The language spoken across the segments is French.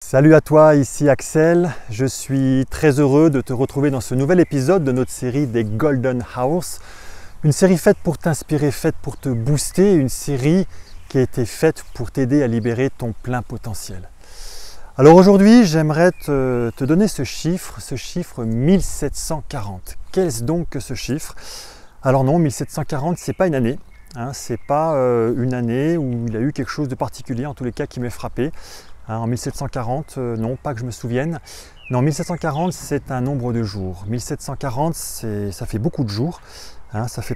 Salut à toi, ici Axel. Je suis très heureux de te retrouver dans ce nouvel épisode de notre série des Golden Hours. Une série faite pour t'inspirer, faite pour te booster, une série qui a été faite pour t'aider à libérer ton plein potentiel. Alors aujourd'hui, j'aimerais te donner ce chiffre 1740. Qu'est-ce donc que ce chiffre? Alors non, 1740, c'est pas une année. C'est pas une année où il y a eu quelque chose de particulier, en tous les cas qui m'ait frappé. En 1740, non, pas que je me souvienne. Non, 1740, c'est un nombre de jours. 1740, ça fait beaucoup de jours. Ça fait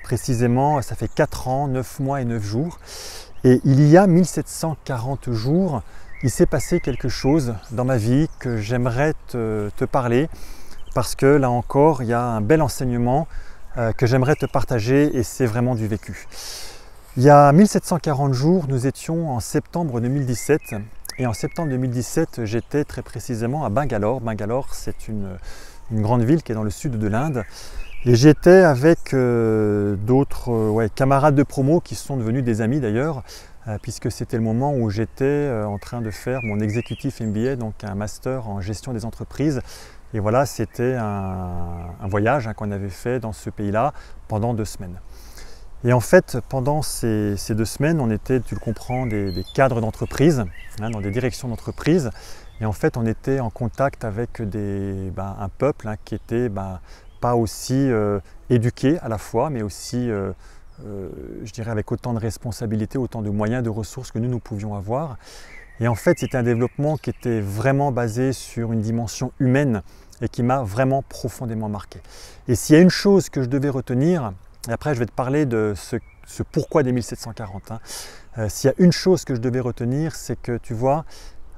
4 ans, 9 mois et 9 jours. Et il y a 1740 jours, il s'est passé quelque chose dans ma vie que j'aimerais te parler. Parce que là encore, il y a un bel enseignement que j'aimerais te partager et c'est vraiment du vécu. Il y a 1740 jours, nous étions en septembre 2017. Et en septembre 2017, j'étais très précisément à Bangalore. Bangalore, c'est une grande ville qui est dans le sud de l'Inde. Et j'étais avec d'autres camarades de promo qui sont devenus des amis d'ailleurs, puisque c'était le moment où j'étais en train de faire mon executive MBA, donc un master en gestion des entreprises. Et voilà, c'était un voyage qu'on avait fait dans ce pays-là pendant 2 semaines. Et en fait, pendant ces 2 semaines, on était, tu le comprends, des cadres d'entreprise, dans des directions d'entreprise. Et en fait, on était en contact avec un peuple qui était pas aussi éduqué à la fois, mais aussi, je dirais, avec autant de responsabilités, autant de moyens, de ressources que nous pouvions avoir. Et en fait, c'était un développement qui était vraiment basé sur une dimension humaine et qui m'a vraiment profondément marqué. Et s'il y a une chose que je devais retenir, et après, je vais te parler de ce pourquoi des 1740. S'il y a une chose que je devais retenir, c'est que tu vois,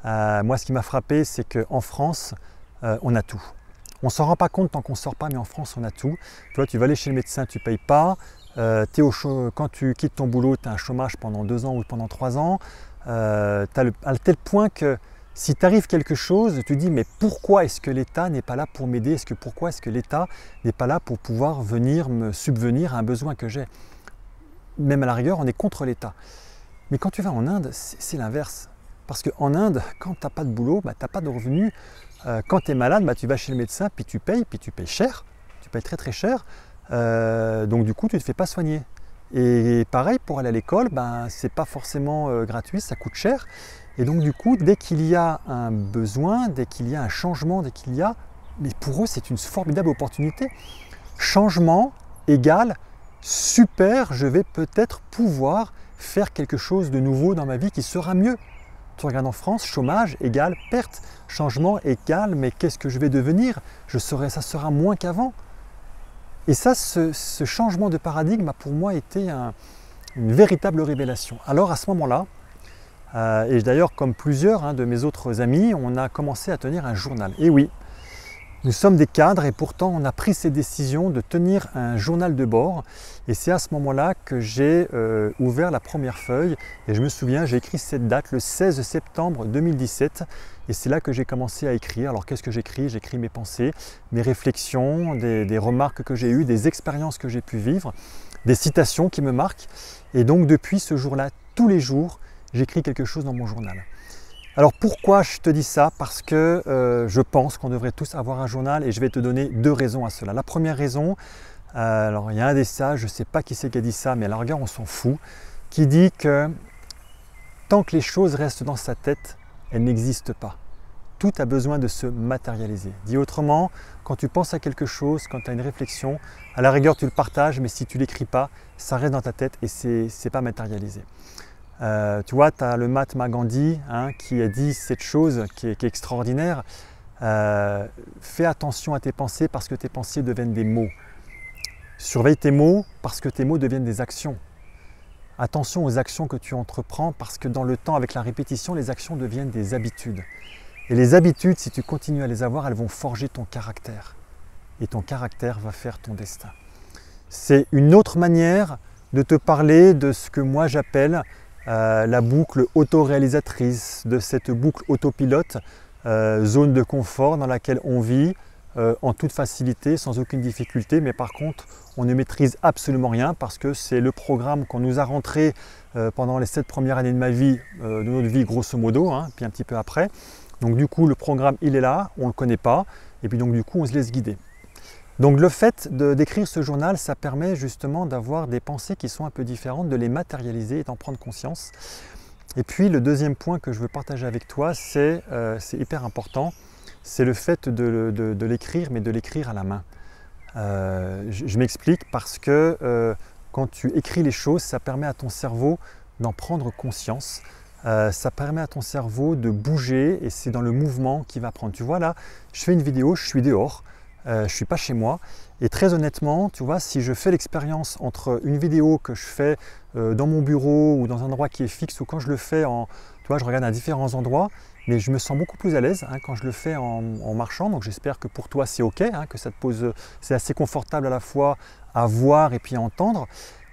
moi ce qui m'a frappé, c'est qu'en France, on a tout. On ne s'en rend pas compte tant qu'on ne sort pas, mais en France, on a tout. Tu vois, tu vas aller chez le médecin, tu ne payes pas. Quand tu quittes ton boulot, tu as un chômage pendant 2 ans ou pendant 3 ans. À tel point que si t'arrive quelque chose, tu te dis mais pourquoi est-ce que l'État n'est pas là pour m'aider? Pourquoi est-ce que l'État n'est pas là pour pouvoir venir me subvenir à un besoin que j'ai? Même à la rigueur, on est contre l'État. Mais quand tu vas en Inde, c'est l'inverse. Parce qu'en Inde, quand tu n'as pas de boulot, tu n'as pas de revenus. Quand tu es malade, tu vas chez le médecin, puis tu payes cher. Tu payes très très cher. Donc du coup, tu ne te fais pas soigner. Et pareil, pour aller à l'école, c'est pas forcément gratuit, ça coûte cher. Et donc du coup, dès qu'il y a un besoin, dès qu'il y a un changement, mais pour eux, c'est une formidable opportunité. Changement égale super, je vais peut-être pouvoir faire quelque chose de nouveau dans ma vie qui sera mieux. Tu regardes en France, chômage égale perte, changement égale mais qu'est-ce que je vais devenir? Ça sera moins qu'avant. Et ça, ce changement de paradigme a pour moi été une véritable révélation. Alors à ce moment-là, et d'ailleurs comme plusieurs de mes autres amis, on a commencé à tenir un journal. Et oui, nous sommes des cadres et pourtant on a pris cette décision de tenir un journal de bord. Et c'est à ce moment-là que j'ai ouvert la première feuille. Et je me souviens, j'ai écrit cette date, le 16 septembre 2017. Et c'est là que j'ai commencé à écrire. Alors qu'est-ce que j'écris? J'écris mes pensées, mes réflexions, des remarques que j'ai eues, des expériences que j'ai pu vivre, des citations qui me marquent. Et donc depuis ce jour-là, tous les jours, j'écris quelque chose dans mon journal. Alors pourquoi je te dis ça? Parce que je pense qu'on devrait tous avoir un journal et je vais te donner 2 raisons à cela. La première raison, alors il y a un des sages, je ne sais pas qui c'est qui a dit ça, mais à la rigueur on s'en fout, qui dit que tant que les choses restent dans sa tête, elles n'existent pas. Tout a besoin de se matérialiser. Dit autrement, quand tu penses à quelque chose, quand tu as une réflexion, à la rigueur tu le partages, mais si tu ne l'écris pas, ça reste dans ta tête et ce n'est pas matérialisé. Tu vois, tu as le Mahatma Gandhi qui a dit cette chose qui est extraordinaire. Fais attention à tes pensées parce que tes pensées deviennent des mots. Surveille tes mots parce que tes mots deviennent des actions. Attention aux actions que tu entreprends parce que dans le temps, avec la répétition, les actions deviennent des habitudes. Et les habitudes, si tu continues à les avoir, elles vont forger ton caractère. Et ton caractère va faire ton destin. C'est une autre manière de te parler de ce que moi j'appelle la boucle autoréalisatrice, de cette boucle autopilote, zone de confort dans laquelle on vit en toute facilité, sans aucune difficulté, mais par contre on ne maîtrise absolument rien parce que c'est le programme qu'on nous a rentré pendant les 7 premières années de ma vie, de notre vie grosso modo, puis un petit peu après. Donc du coup, le programme, il est là, on ne le connaît pas, et puis donc du coup, on se laisse guider. Donc le fait d'écrire ce journal, ça permet justement d'avoir des pensées qui sont un peu différentes, de les matérialiser et d'en prendre conscience. Et puis le deuxième point que je veux partager avec toi, c'est hyper important, c'est le fait de l'écrire, mais de l'écrire à la main. Je m'explique parce que quand tu écris les choses, ça permet à ton cerveau d'en prendre conscience. Ça permet à ton cerveau de bouger et c'est dans le mouvement qu'il va prendre. Tu vois là, je fais une vidéo, je suis dehors, je ne suis pas chez moi et très honnêtement, tu vois, si je fais l'expérience entre une vidéo que je fais dans mon bureau ou dans un endroit qui est fixe ou quand je le fais tu vois, je regarde à différents endroits, mais je me sens beaucoup plus à l'aise quand je le fais en marchant. Donc j'espère que pour toi c'est ok, que ça te pose, c'est assez confortable à la fois à voir et puis à entendre.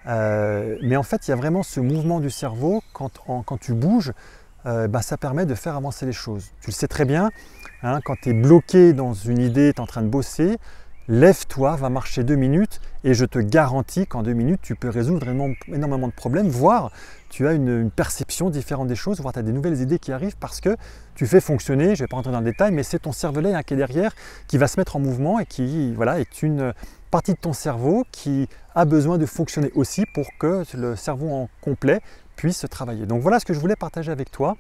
Mais en fait, il y a vraiment ce mouvement du cerveau quand tu bouges, ça permet de faire avancer les choses. Tu le sais très bien, quand tu es bloqué dans une idée, tu es en train de bosser, lève-toi, va marcher 2 minutes et je te garantis qu'en 2 minutes, tu peux résoudre énormément de problèmes, voire tu as une perception différente des choses, voire tu as des nouvelles idées qui arrivent parce que tu fais fonctionner, je ne vais pas rentrer dans le détail, mais c'est ton cervelet qui est derrière, qui va se mettre en mouvement et qui est une partie de ton cerveau qui a besoin de fonctionner aussi pour que le cerveau en complet puisse travailler. Donc voilà ce que je voulais partager avec toi.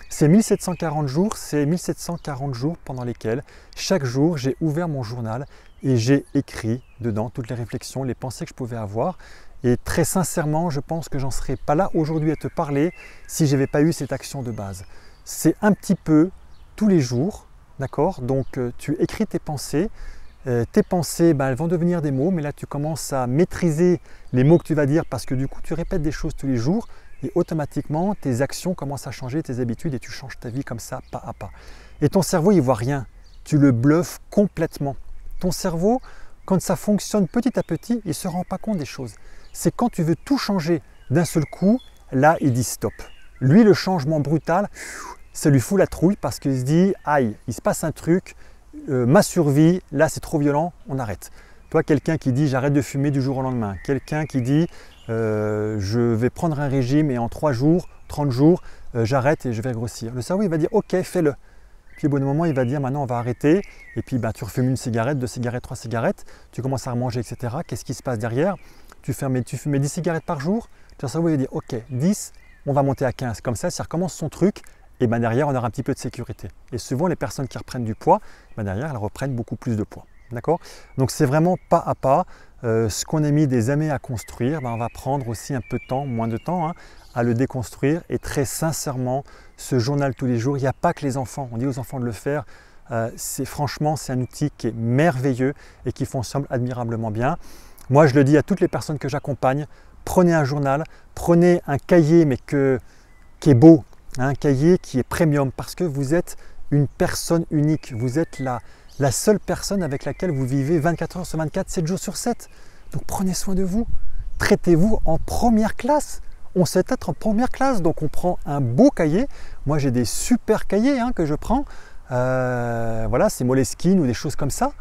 C'est 1740 jours, c'est 1740 jours pendant lesquels chaque jour j'ai ouvert mon journal et j'ai écrit dedans toutes les réflexions, les pensées que je pouvais avoir. Et très sincèrement, je pense que j'en serais pas là aujourd'hui à te parler si je n'avais pas eu cette action de base. C'est un petit peu tous les jours, d'accord? Donc tu écris tes pensées. Tes pensées, elles vont devenir des mots, mais là tu commences à maîtriser les mots que tu vas dire parce que du coup tu répètes des choses tous les jours et automatiquement tes actions commencent à changer, tes habitudes et tu changes ta vie comme ça, pas à pas. Et ton cerveau, il ne voit rien, tu le bluffes complètement. Ton cerveau, quand ça fonctionne petit à petit, il ne se rend pas compte des choses. C'est quand tu veux tout changer d'un seul coup, là il dit stop. Lui, le changement brutal, ça lui fout la trouille parce qu'il se dit aïe, il se passe un truc, ma survie, là c'est trop violent, on arrête. Toi, quelqu'un qui dit j'arrête de fumer du jour au lendemain, quelqu'un qui dit je vais prendre un régime et en 3 jours, 30 jours, j'arrête et je vais grossir. Le cerveau il va dire ok, fais-le. Puis au bout d'un moment il va dire maintenant on va arrêter et puis tu refumes 1 cigarette, 2 cigarettes, 3 cigarettes, tu commences à manger etc. Qu'est-ce qui se passe derrière? Tu fumais 10 cigarettes par jour, ton cerveau il va dire ok, 10, on va monter à 15. Comme ça recommence son truc. Et derrière, on aura un petit peu de sécurité. Et souvent, les personnes qui reprennent du poids, derrière, elles reprennent beaucoup plus de poids. D'accord? Donc, c'est vraiment pas à pas. Ce qu'on a mis des années à construire, on va prendre aussi un peu de temps, moins de temps, à le déconstruire. Et très sincèrement, ce journal tous les jours, il n'y a pas que les enfants. On dit aux enfants de le faire. Franchement, c'est un outil qui est merveilleux et qui fonctionne admirablement bien. Moi, je le dis à toutes les personnes que j'accompagne, prenez un journal, prenez un cahier, mais qui est beau, un cahier qui est premium parce que vous êtes une personne unique. Vous êtes la seule personne avec laquelle vous vivez 24 heures sur 24, 7 jours sur 7. Donc prenez soin de vous. Traitez-vous en première classe. On sait être en première classe, donc on prend un beau cahier. Moi, j'ai des super cahiers que je prends. Voilà, c'est Moleskine ou des choses comme ça.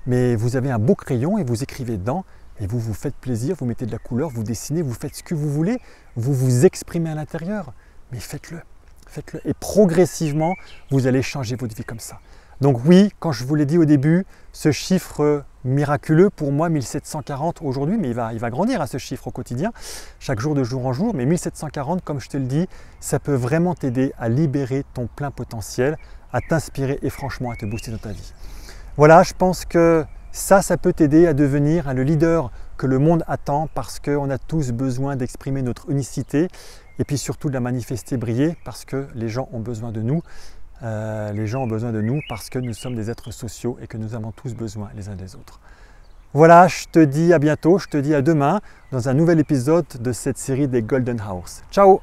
Mais vous avez un beau crayon et vous écrivez dedans. Et vous vous faites plaisir, vous mettez de la couleur, vous dessinez, vous faites ce que vous voulez. Vous vous exprimez à l'intérieur. Mais faites-le. Faites-le et progressivement, vous allez changer votre vie comme ça. Donc oui, quand je vous l'ai dit au début, ce chiffre miraculeux pour moi, 1740 aujourd'hui, mais il va grandir à ce chiffre au quotidien, chaque jour de jour en jour, mais 1740, comme je te le dis, ça peut vraiment t'aider à libérer ton plein potentiel, à t'inspirer et franchement à te booster dans ta vie. Voilà, je pense que ça peut t'aider à devenir le leader que le monde attend parce qu'on a tous besoin d'exprimer notre unicité et puis surtout de la manifester, briller parce que les gens ont besoin de nous. Les gens ont besoin de nous parce que nous sommes des êtres sociaux et que nous avons tous besoin les uns des autres. Voilà, je te dis à bientôt, je te dis à demain dans un nouvel épisode de cette série des Golden Hours. Ciao!